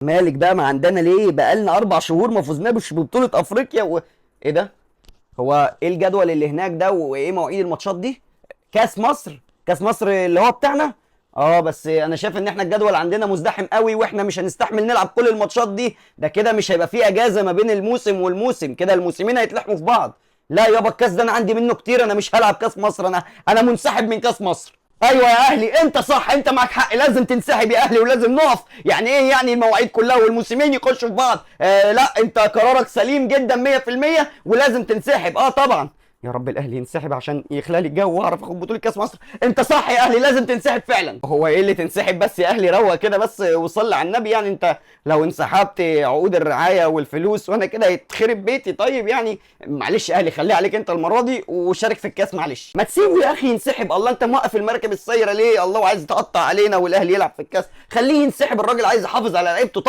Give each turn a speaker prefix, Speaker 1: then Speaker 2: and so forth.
Speaker 1: مالك بقى ما عندنا ليه؟ بقالنا 4 شهور ما فزناش ببطولة افريقيا ايه ده؟ هو ايه الجدول اللي هناك ده وايه مواعيد الماتشات دي؟ كاس مصر، كاس مصر اللي هو بتاعنا. اه بس انا شايف ان احنا الجدول عندنا مزدحم قوي واحنا مش هنستحمل نلعب كل الماتشات دي. ده كده مش هيبقى فيه اجازة ما بين الموسم والموسم، كده الموسمين هيتلحموا في بعض. لا يابا الكاس ده انا عندي منه كتير، انا مش هلعب كاس مصر، انا منسحب من كاس مصر. ايوه يا اهلي انت صح، انت معاك حق، لازم تنسحب يا اهلي ولازم نقف. يعني ايه يعني المواعيد كلها والموسمين يخشوا في بعض؟ لا انت قرارك سليم جدا 100% ولازم تنسحب. اه طبعا. يا رب الاهلي ينسحب عشان يخلى لي الجو واعرف اخد بطوله كاس مصر. انت صح يا اهلي لازم تنسحب فعلا. هو ايه اللي تنسحب بس يا اهلي؟ روق كده بس وصلي على النبي. يعني انت لو انسحبت عقود الرعايه والفلوس وانا كده هيتخرب بيتي. طيب يعني معلش يا اهلي خليها عليك انت المره دي وشارك في الكاس. معلش ما تسيبه يا اخي ينسحب. الله انت موقف المركب السايره ليه؟ الله وعايز تقطع علينا والاهلي يلعب في الكاس. خليه ينسحب، الراجل عايز يحافظ على لعيبته طبعا.